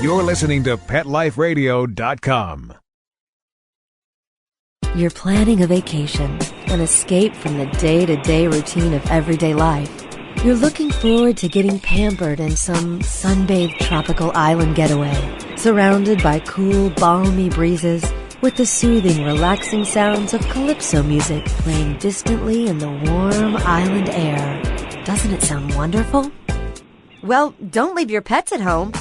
You're listening to PetLifeRadio.com. You're planning a vacation, an escape from the day-to-day routine of everyday life. You're looking forward to getting pampered in some sunbathed tropical island getaway, surrounded by cool, balmy breezes, with the soothing, relaxing sounds of calypso music playing distantly in the warm island air. Doesn't it sound wonderful? Well, don't leave your pets at home.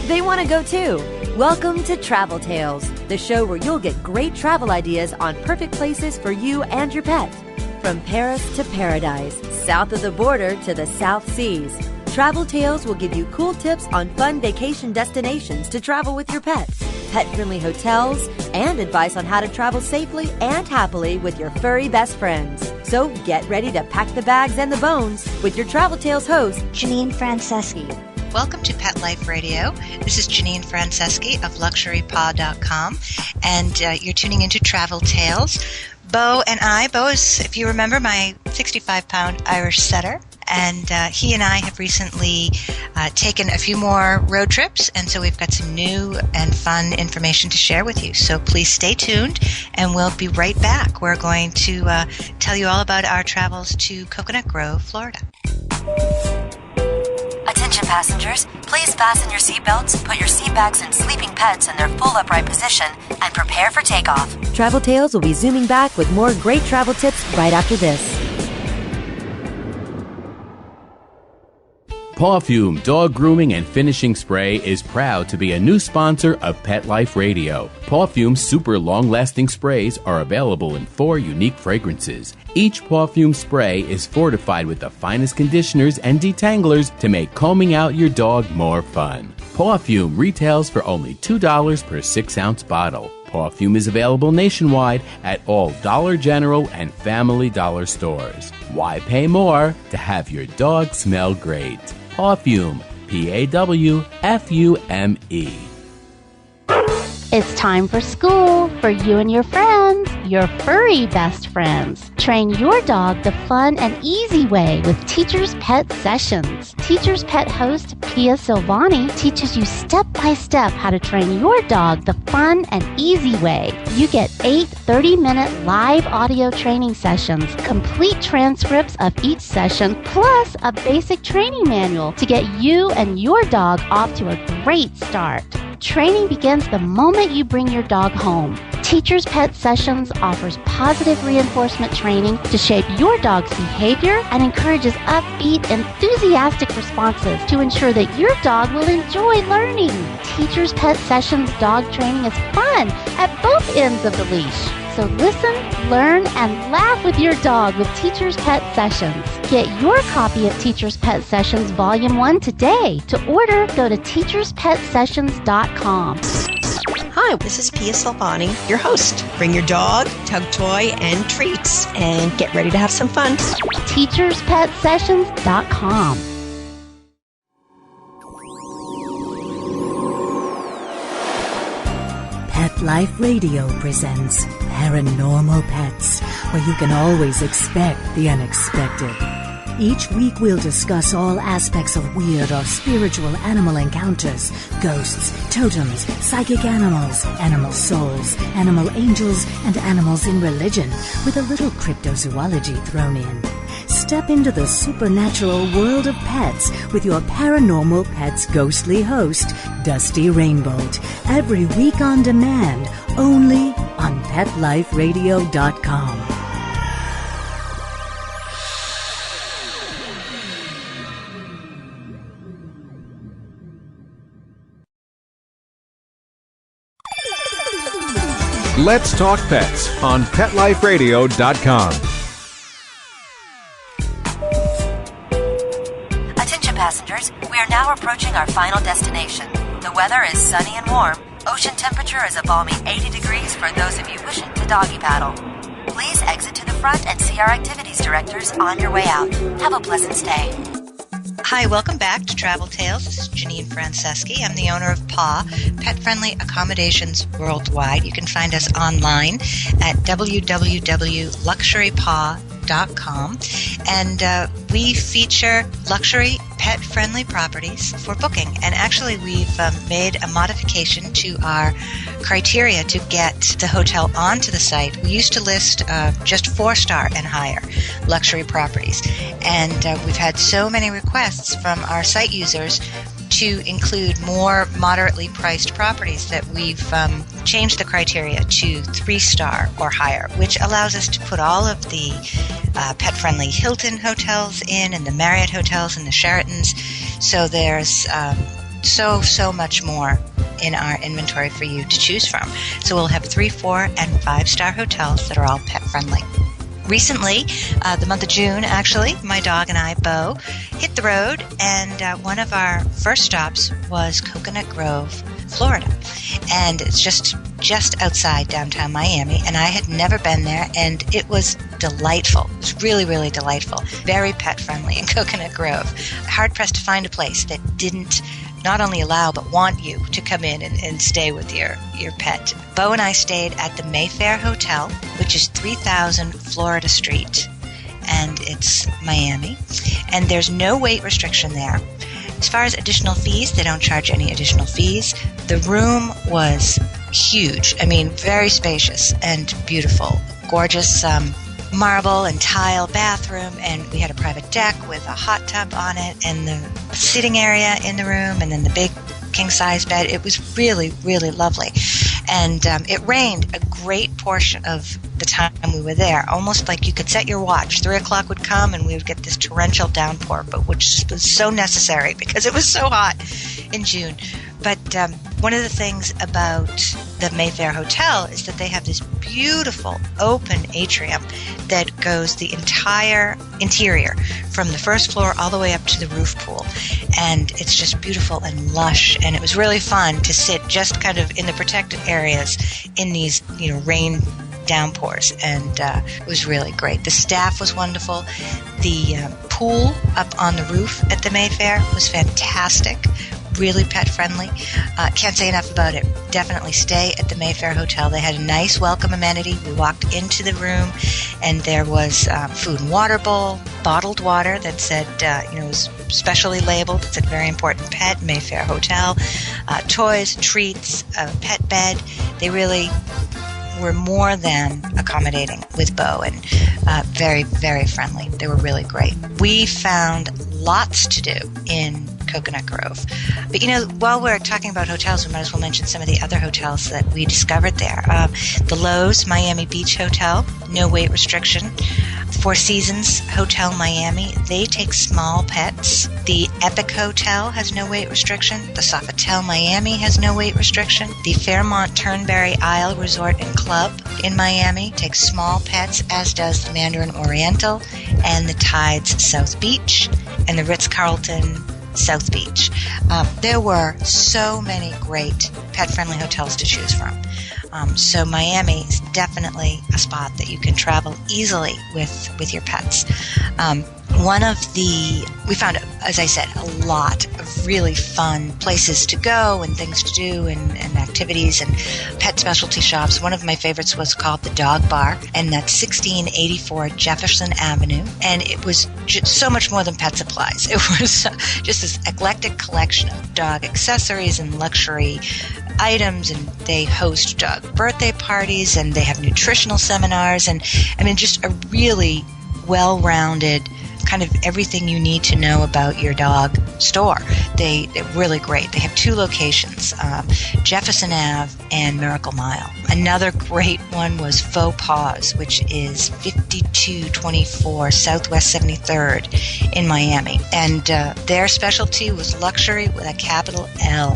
They want to go too. Welcome to Travel Tales, the show where you'll get great travel ideas on perfect places for you and your pet. From Paris to paradise, south of the border to the South Seas, Travel Tales will give you cool tips on fun vacation destinations to travel with your pets, pet-friendly hotels, and advice on how to travel safely and happily with your furry best friends. So get ready to pack the bags and the bones with your Travel Tales host, Janine Franceschi. Welcome to Pet Life Radio. This is Janine Franceschi of LuxuryPaw.com, and you're tuning into Travel Tales. Beau and I, Beau is, if you remember, my 65-pound Irish setter, and he and I have recently taken a few more road trips, and so we've got some new and fun information to share with you. So please stay tuned, and we'll be right back. We're going to tell you all about our travels to Coconut Grove, Florida. Attention passengers, please fasten your seatbelts, put your seat backs and sleeping pets in their full upright position, and prepare for takeoff. Travel Tales will be zooming back with more great travel tips right after this. Pawfume Dog Grooming and Finishing Spray is proud to be a new sponsor of Pet Life Radio. Pawfume's super long-lasting sprays are available in 4 unique fragrances. Each Pawfume spray is fortified with the finest conditioners and detanglers to make combing out your dog more fun. Pawfume retails for only $2 per 6-ounce bottle. Pawfume is available nationwide at all Dollar General and Family Dollar stores. Why pay more to have your dog smell great? Pawfume, Pawfume. It's time for school for you and your friends, your furry best friends. Train your dog the fun and easy way with Teacher's Pet Sessions. Teacher's Pet host Pia Silvani teaches you step-by-step how to train your dog the fun and easy way. You get 8 30-minute live audio training sessions, complete transcripts of each session, plus a basic training manual to get you and your dog off to a great start. Training begins the moment you bring your dog home. Teacher's Pet Sessions offers positive reinforcement training to shape your dog's behavior and encourages upbeat, enthusiastic responses to ensure that your dog will enjoy learning. Teacher's Pet Sessions dog training is fun at both ends of the leash. So listen, learn, and laugh with your dog with Teacher's Pet Sessions. Get your copy of Teacher's Pet Sessions Volume 1 today. To order, go to teacherspetsessions.com. Hi, this is Pia Silvani, your host. Bring your dog, tug toy, and treats, and get ready to have some fun. teacherspetsessions.com. Pet Life Radio presents Paranormal Pets, where you can always expect the unexpected. Each week we'll discuss all aspects of weird or spiritual animal encounters, ghosts, totems, psychic animals, animal souls, animal angels, and animals in religion, with a little cryptozoology thrown in. Step into the supernatural world of pets with your Paranormal Pets ghostly host, Dusty Rainbolt, every week on demand, only on PetLifeRadio.com. Let's Talk Pets on PetLifeRadio.com. Attention passengers, we are now approaching our final destination. The weather is sunny and warm. Ocean temperature is a balmy 80 degrees for those of you wishing to doggy paddle. Please exit to the front and see our activities directors on your way out. Have a pleasant stay. Hi, welcome back to Travel Tales. This is Janine Franceschi. I'm the owner of PAW, Pet-Friendly Accommodations Worldwide. You can find us online at www.luxurypaw.com. petliferadio.com, and we feature luxury pet-friendly properties for booking. And actually, we've made a modification to our criteria to get the hotel onto the site. We used to list just 4-star and higher luxury properties, and we've had so many requests from our site users to include more moderately priced properties that we've changed the criteria to 3-star or higher, which allows us to put all of the pet-friendly Hilton hotels in, and the Marriott hotels and the Sheratons. So there's so much more in our inventory for you to choose from. So we'll have 3, 4, and 5-star hotels that are all pet-friendly. Recently, the month of June, actually, my dog and I, Beau, hit the road, and one of our first stops was Coconut Grove, Florida. And it's just outside downtown Miami, and I had never been there, and it was delightful. It was really, really delightful. Very pet-friendly in Coconut Grove. Hard-pressed to find a place that didn't not only allow but want you to come in and stay with your pet. Beau and I stayed at the Mayfair Hotel, which is 3000 Florida Street, and it's Miami. And there's no weight restriction there. As far as additional fees, they don't charge any additional fees. The room was huge. I mean, very spacious and beautiful. Gorgeous marble and tile bathroom, and we had a private deck with a hot tub on it, and the sitting area in the room, and then the big king-size bed. It was really, really lovely. And it rained a great portion of the time we were there, almost like you could set your watch. 3 o'clock would come, and we would get this torrential downpour, but which was so necessary because it was so hot in June. But one of the things about the Mayfair Hotel is that they have this beautiful open atrium that goes the entire interior from the first floor all the way up to the roof pool. And it's just beautiful and lush. And it was really fun to sit just kind of in the protected areas in these, rain downpours. And it was really great. The staff was wonderful. The pool up on the roof at the Mayfair was fantastic. Really pet-friendly. Can't say enough about it. Definitely stay at the Mayfair Hotel. They had a nice welcome amenity. We walked into the room, and there was food and water bowl, bottled water that said, it was specially labeled. It said very important pet, Mayfair Hotel, toys, treats, a pet bed. They really were more than accommodating with Beau, and very, very friendly. They were really great. We found lots to do in Coconut Grove. But, while we're talking about hotels, we might as well mention some of the other hotels that we discovered there. The Lowe's Miami Beach Hotel, no weight restriction. Four Seasons Hotel Miami, they take small pets. The Epic Hotel has no weight restriction. The Sofitel Miami has no weight restriction. The Fairmont Turnberry Isle Resort and Club in Miami takes small pets, as does the Mandarin Oriental and the Tides South Beach and the Ritz-Carlton South Beach. There were so many great pet-friendly hotels to choose from. So Miami is definitely a spot that you can travel easily with your pets. We found, as I said, a lot of really fun places to go and things to do and activities and pet specialty shops. One of my favorites was called the Dog Bar, and that's 1684 Jefferson Avenue. And it was so much more than pet supplies. It was just this eclectic collection of dog accessories and luxury items, and they host dog birthday parties, and they have nutritional seminars, and just a really well-rounded kind of everything you need to know about your dog store. They're really great. They have 2 locations, Jefferson Ave and Miracle Mile. Another great one was Faux Paws, which is 5224 Southwest 73rd in Miami. And their specialty was luxury with a capital L.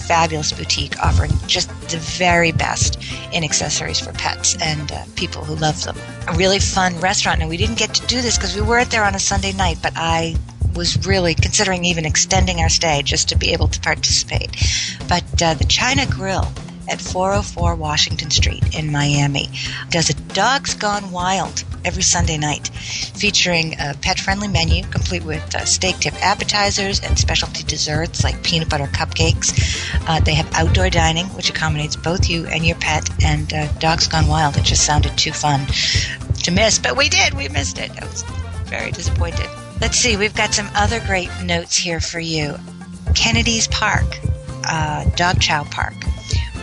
Fabulous boutique offering just the very best in accessories for pets and people who love them. A really fun restaurant, and we didn't get to do this because we weren't there on a Sunday night, but I was really considering even extending our stay just to be able to participate. But the China Grill at 404 Washington Street in Miami does a Dogs Gone Wild every Sunday night, featuring a pet-friendly menu complete with steak-tip appetizers and specialty desserts like peanut butter cupcakes. They have outdoor dining, which accommodates both you and your pet, and Dogs Gone Wild. It just sounded too fun. to miss, but we did. We missed it. I was very disappointed. Let's see. We've got some other great notes here for you. Kennedy's Park, Dog Chow Park,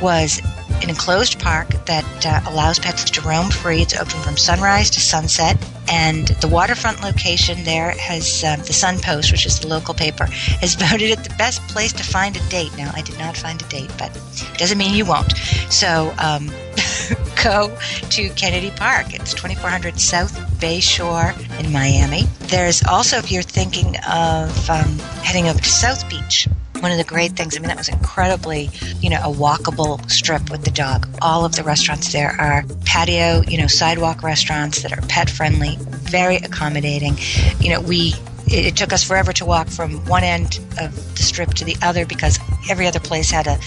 was an enclosed park that allows pets to roam free. It's open from sunrise to sunset. And the waterfront location there has the Sun Post, which is the local paper, has voted it the best place to find a date. Now, I did not find a date, but it doesn't mean you won't. So go to Kennedy Park. It's 2400 South Bay Shore in Miami. There's also, if you're thinking of heading over to South Beach, one of the great things, that was incredibly, a walkable strip with the dog. All of the restaurants there are patio, sidewalk restaurants that are pet friendly, very accommodating. It took us forever to walk from one end of the strip to the other because every other place had a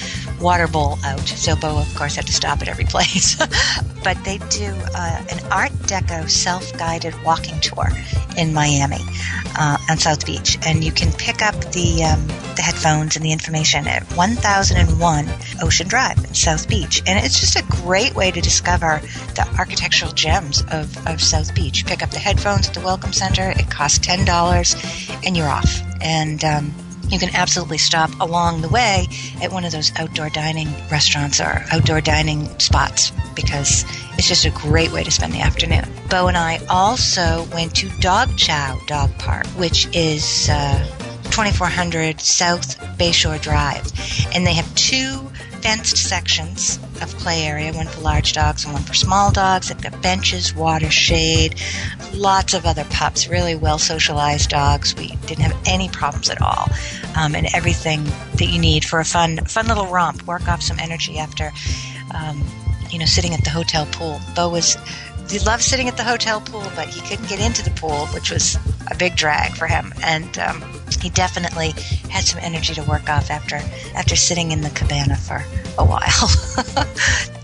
water bowl out. So Beau, of course, had to stop at every place. But they do an Art Deco self-guided walking tour in Miami on South Beach. And you can pick up the headphones and the information at 1001 Ocean Drive in South Beach. And it's just a great way to discover the architectural gems of South Beach. Pick up the headphones at the Welcome Center. It costs $10 and you're off. And you can absolutely stop along the way at one of those outdoor dining restaurants or outdoor dining spots because it's just a great way to spend the afternoon. Beau and I also went to Dog Chow Dog Park, which is 2400 South Bayshore Drive. And they have two fenced sections of play area, one for large dogs and one for small dogs. They've got benches, water, shade, lots of other pups, really well socialized dogs. We didn't have any problems at all. And everything that you need for a fun little romp, work off some energy after, sitting at the hotel pool. Beau he loved sitting at the hotel pool, but he couldn't get into the pool, which was a big drag for him. And he definitely had some energy to work off after sitting in the cabana for a while.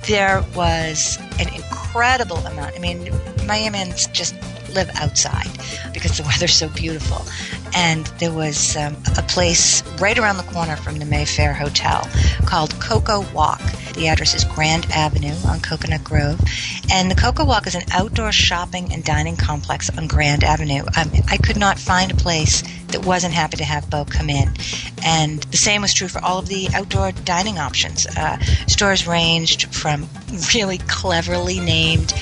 There was an incredible amount. Miamians just live outside because the weather's so beautiful. And there was a place right around the corner from the Mayfair Hotel called Coco Walk. The address is Grand Avenue on Coconut Grove. And the Coco Walk is an outdoor shopping and dining complex on Grand Avenue. I could not find a place that wasn't happy to have Beau come in. And the same was true for all of the outdoor dining options. Stores ranged from really cleverly named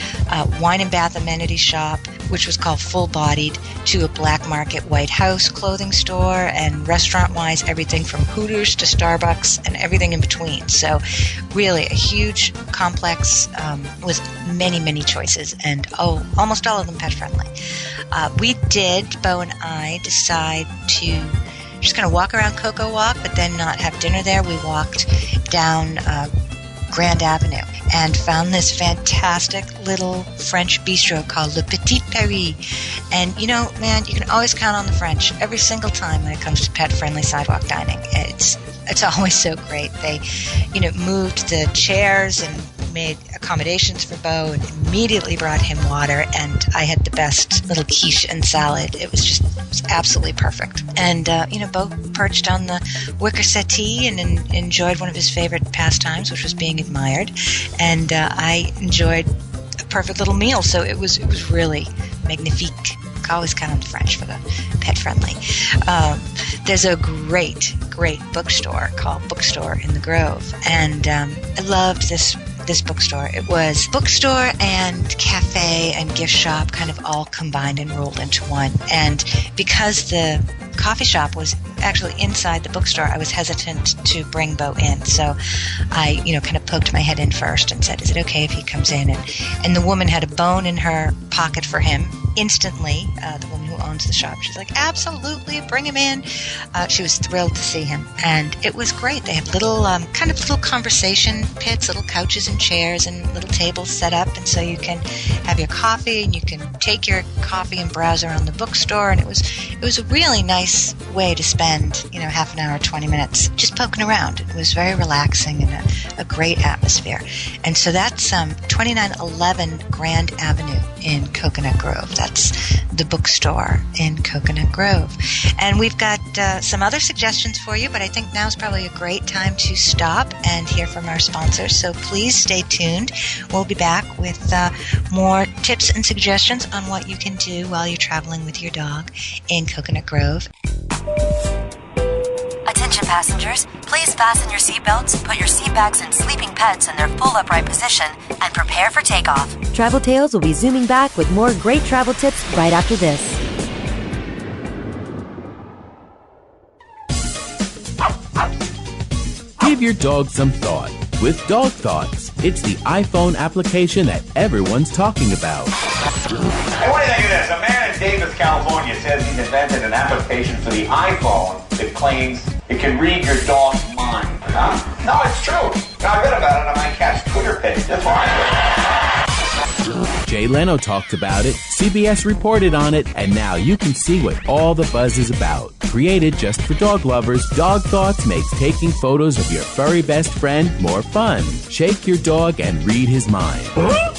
wine and bath amenity shop, which was called Full Bodied, to a black market White House clothing store, and restaurant-wise, everything from Hooters to Starbucks and everything in between. So really a huge complex with many, many choices, and almost all of them pet-friendly. We did, Beau and I, decide to just kind of walk around Coco Walk, but then not have dinner there. We walked down Grand Avenue and found this fantastic little French bistro called Le Petit Paris. And, man, you can always count on the French every single time when it comes to pet-friendly sidewalk dining. It's always so great. They, moved the chairs and made accommodations for Beau and immediately brought him water, and I had the best little quiche and salad. It was absolutely perfect. And, Beau perched on the wicker settee and enjoyed one of his favorite pastimes, which was being admired. And I enjoyed a perfect little meal, so it was really magnifique. Always count on the French for the pet-friendly. There's a great bookstore called Bookstore in the Grove, and I loved this bookstore. It was bookstore and cafe and gift shop kind of all combined and rolled into one. And because the coffee shop was actually inside the bookstore, I was hesitant to bring Beau in. So I, kind of poked my head in first and said, is it okay if he comes in? And the woman had a bone in her pocket for him. Instantly, the woman who owns the shop, she's like, absolutely, bring him in. She was thrilled to see him. And it was great. They have little conversation pits, little couches and chairs and little tables set up. And so you can have your coffee and you can take your coffee and browse around the bookstore. And it was a really nice way to spend, half an hour, 20 minutes just poking around. It was very relaxing and a great atmosphere. And so that's 2911 Grand Avenue in Coconut Grove. That's the bookstore. are in Coconut Grove. And we've got some other suggestions for you, but I think now's probably a great time to stop and hear from our sponsors. So please stay tuned. We'll be back with more tips and suggestions on what you can do while you're traveling with your dog in Coconut Grove. Attention passengers, please fasten your seatbelts, put your seat bags and sleeping pets in their full upright position, and prepare for takeoff. Travel Tales will be zooming back with more great travel tips right after this. Give your dog some thought with Dog Thoughts. It's the iPhone application that everyone's talking about. Hey, what do you think of this? A man in Davis, California says he's invented an application for the iPhone that claims it can read your dog's mind. Huh? No, it's true. I read about it on my cat's Twitter page. That's why I Jay Leno talked about it, CBS reported on it, and now you can see what all the buzz is about. Created just for dog lovers, Dog Thoughts makes taking photos of your furry best friend more fun. Shake your dog and read his mind.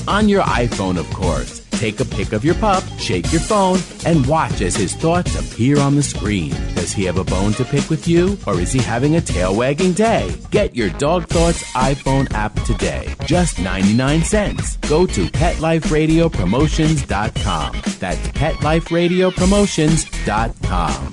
On your iPhone, of course. Take a pic of your pup, shake your phone, and watch as his thoughts appear on the screen. Does he have a bone to pick with you, or is he having a tail-wagging day? Get your Dog Thoughts iPhone app today. Just 99 cents. Go to PetLifeRadioPromotions.com. That's PetLifeRadioPromotions.com.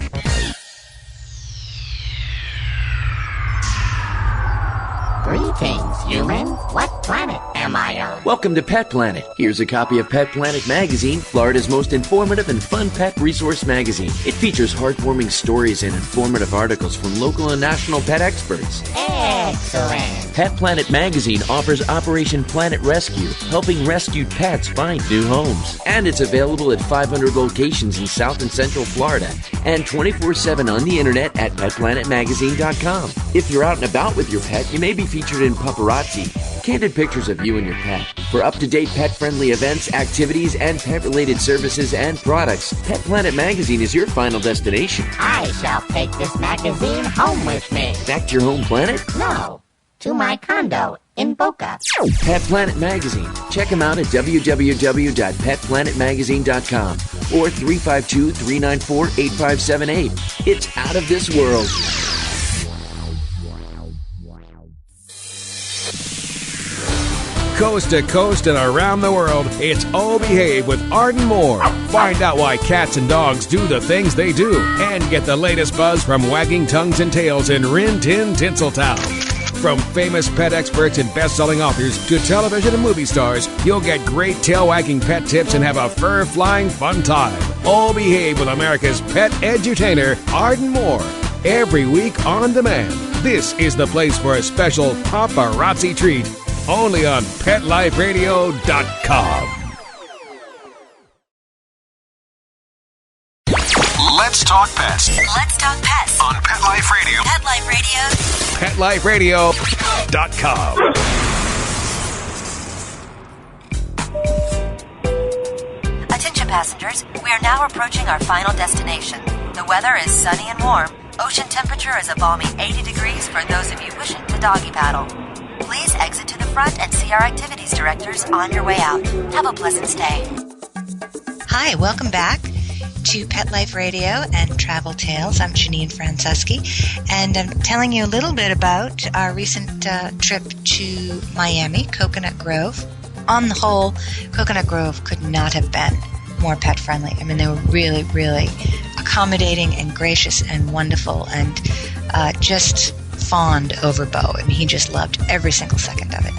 Greetings, humans. What planet am I on? Welcome to Pet Planet. Here's a copy of Pet Planet Magazine, Florida's most informative and fun pet resource magazine. It features heartwarming stories and informative articles from local and national pet experts. Excellent. Pet Planet Magazine offers Operation Planet Rescue, helping rescued pets find new homes. And it's available at 500 locations in South and Central Florida and 24/7 on the internet at PetPlanetMagazine.com. If you're out and about with your pet, you may be featured in Paparazzi, candid pictures of you and your pet. For up-to-date pet-friendly events, activities, and pet-related services and products, Pet Planet Magazine is your final destination. I shall take this magazine home with me. Back to your home planet? No, to my condo in Boca. Pet Planet Magazine. Check them out at www.petplanetmagazine.com or 352-394-8578. It's out of this world. Coast to coast and around the world, it's Oh Behave with Arden Moore. Find out why cats and dogs do the things they do and get the latest buzz from wagging tongues and tails in Rin Tin Tinseltown. From famous pet experts and best-selling authors to television and movie stars, you'll get great tail-wagging pet tips and have a fur-flying fun time. Oh Behave with America's pet edutainer, Arden Moore. Every week on demand. This is the place for a special paparazzi treat. Only on PetLifeRadio.com. Let's talk pets Let's talk pets on Pet Life Radio. Pet Life Radio. PetLifeRadio.com. Attention passengers, we are now approaching our final destination. The weather is sunny and warm. Ocean temperature is a balmy 80 degrees for those of you wishing to doggy paddle. Please exit to the front and see our activities directors on your way out. Have a pleasant stay. Hi, welcome back to Pet Life Radio and Travel Tales. I'm Janine Franceschi, and I'm telling you a little bit about our recent trip to Miami, Coconut Grove. On the whole, Coconut Grove could not have been more pet-friendly. I mean, they were really, really accommodating and gracious and wonderful and just fawned over Beau. I mean, he just loved every single second of it.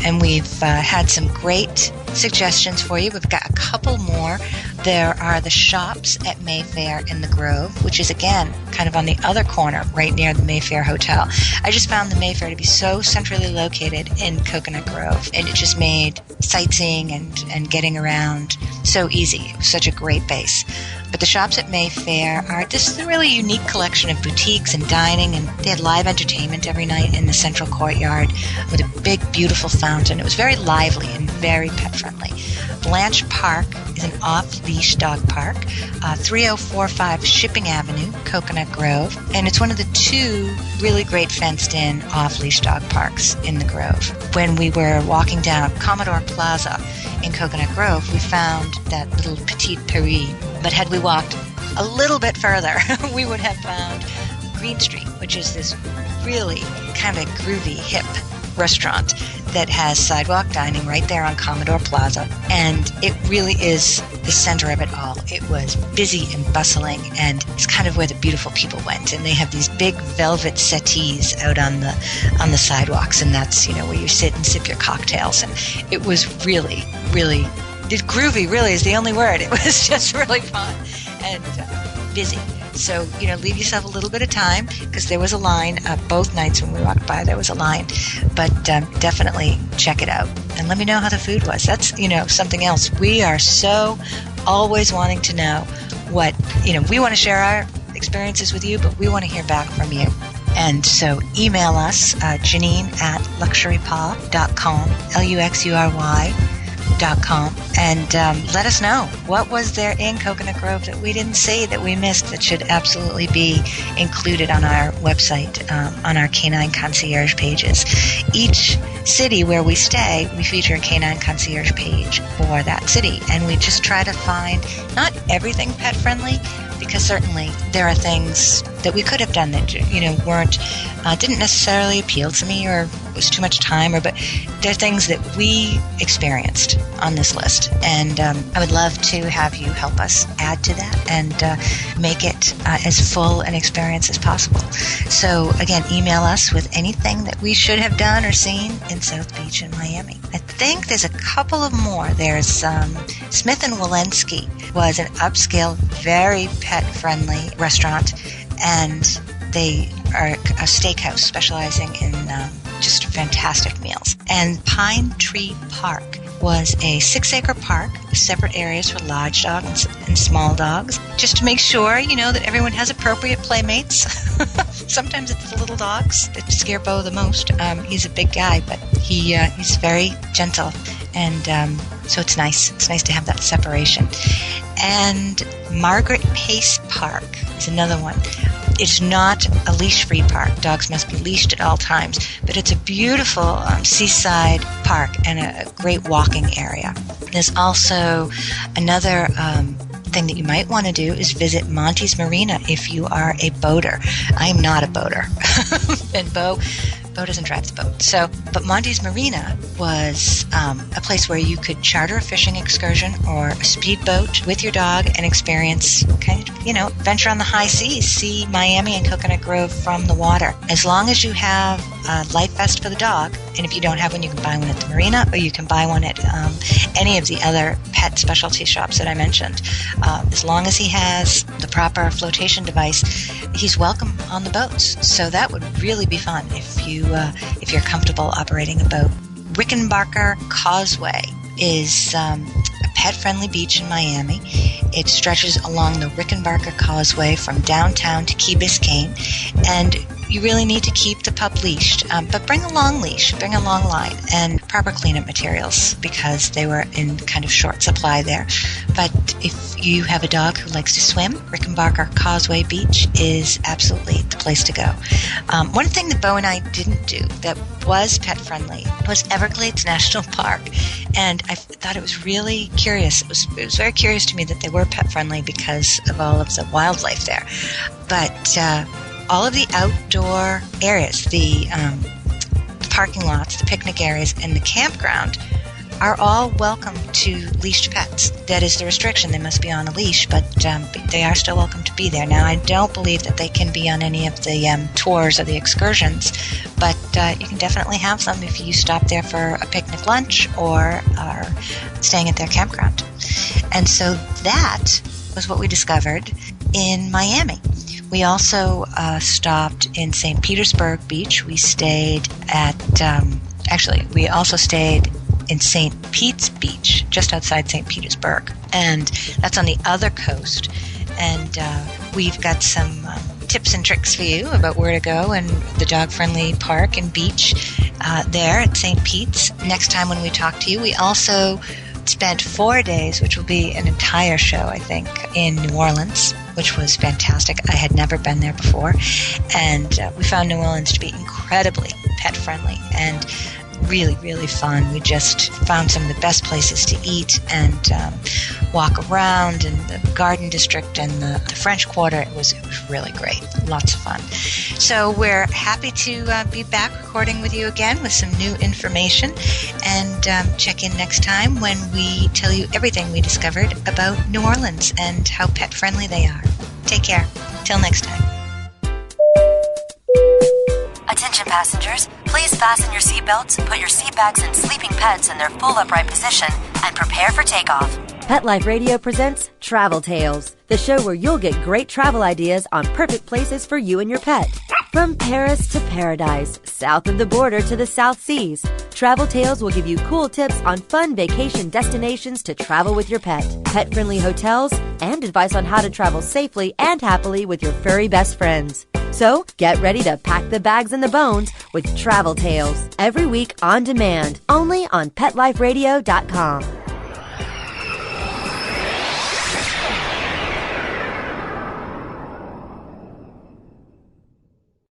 And we've had some great suggestions for you. We've got a couple more. There are the shops at Mayfair in the Grove, which is, again, kind of on the other corner, right near the Mayfair Hotel. I just found the Mayfair to be so centrally located in Coconut Grove, and it just made sightseeing and getting around so easy. It was such a great base. But the shops at Mayfair are just a really unique collection of boutiques and dining, and they had live entertainment every night in the central courtyard with a big, beautiful fountain. It was very lively and very pet-friendly. Blanche Park is an off-leash dog park, 3045 Shipping Avenue, Coconut Grove, and it's one of the two really great fenced-in off-leash dog parks in the Grove. When we were walking down Commodore Plaza in Coconut Grove, we found that little Petite Paris. But had we walked a little bit further, we would have found Green Street, which is this really kind of groovy, hip restaurant that has sidewalk dining right there on Commodore Plaza. And it really is the center of it all. It was busy and bustling, and it's kind of where the beautiful people went. And they have these big velvet settees out on the sidewalks, and that's, where you sit and sip your cocktails. And it was really, really, groovy really is the only word. It was just really fun and busy. So, leave yourself a little bit of time, because there was a line both nights when we walked by. There was a line, but definitely check it out and let me know how the food was. That's, something else. We are so always wanting to know what, we want to share our experiences with you, but we want to hear back from you. And so email us, Janine at luxurypaw.com, LUXURY.com, and let us know what was there in Coconut Grove that we didn't say that we missed that should absolutely be included on our website, on our Canine Concierge pages. Each city where we stay, we feature a Canine Concierge page for that city, and we just try to find not everything pet friendly, because certainly there are things that we could have done that didn't necessarily appeal to me, or was too much time, but there are things that we experienced on this list, and I would love to have you help us add to that and make it as full an experience as possible. So again, email us with anything that we should have done or seen in South Beach and Miami. I think there's a couple of more. There's Smith & Walensky was an upscale, very pet-friendly restaurant, and they are a steakhouse specializing in just fantastic meals. And Pine Tree Park was a 6-acre park with separate areas for large dogs and small dogs, just to make sure, that everyone has appropriate playmates. Sometimes it's the little dogs that scare Beau the most. He's a big guy, but he's very gentle, and so it's nice. It's nice to have that separation. And Margaret Pace Park is another one. It's not a leash-free park. Dogs must be leashed at all times, but it's a beautiful seaside park and a great walking area. There's also another thing that you might want to do is visit Monty's Marina if you are a boater. I am not a boater, and Beau doesn't drive the boat. But Monty's Marina was a place where you could charter a fishing excursion or a speedboat with your dog and experience adventure on the high seas, see Miami and Coconut Grove from the water. As long as you have a life vest for the dog, and if you don't have one, you can buy one at the marina, or you can buy one at any of the other pet specialty shops that I mentioned. As long as he has the proper flotation device, he's welcome on the boats. So that would really be fun if you're comfortable operating a boat. Rickenbacker Causeway is a pet-friendly beach in Miami. It stretches along the Rickenbacker Causeway from downtown to Key Biscayne, and you really need to keep the pup leashed, but bring a long leash, bring a long line, and proper cleanup materials, because they were in kind of short supply there. But if you have a dog who likes to swim, Rickenbacker Causeway Beach is absolutely the place to go. One thing that Beau and I didn't do that was pet-friendly was Everglades National Park, and I thought it was really curious. It was very curious to me that they were pet-friendly because of all of the wildlife there. But all of the outdoor areas, the parking lots, the picnic areas, and the campground are all welcome to leashed pets. That is the restriction. They must be on a leash, but they are still welcome to be there. Now, I don't believe that they can be on any of the tours or the excursions, but you can definitely have some if you stop there for a picnic lunch or are staying at their campground. And so that was what we discovered in Miami. We also stopped in St. Petersburg Beach. We stayed at, we also stayed in St. Pete's Beach, just outside St. Petersburg. And that's on the other coast. And we've got some tips and tricks for you about where to go and the dog-friendly park and beach there at St. Pete's. Next time when we talk to you, we also spent 4 days, which will be an entire show, I think, in New Orleans, which was fantastic. I had never been there before. And we found New Orleans to be incredibly pet-friendly. And really, really fun. We just found some of the best places to eat and walk around in the Garden District and the French Quarter. It was really great. Lots of fun. So we're happy to be back recording with you again with some new information, and check in next time when we tell you everything we discovered about New Orleans and how pet friendly they are. Take care. Till next time. Attention passengers, please fasten your seatbelts, put your seat bags and sleeping pets in their full upright position, and prepare for takeoff. Pet Life Radio presents Travel Tales, the show where you'll get great travel ideas on perfect places for you and your pet. From Paris to paradise, south of the border to the South Seas, Travel Tales will give you cool tips on fun vacation destinations to travel with your pet, pet-friendly hotels, and advice on how to travel safely and happily with your furry best friends. So, get ready to pack the bags and the bones with Travel Tales, every week on demand, only on PetLifeRadio.com.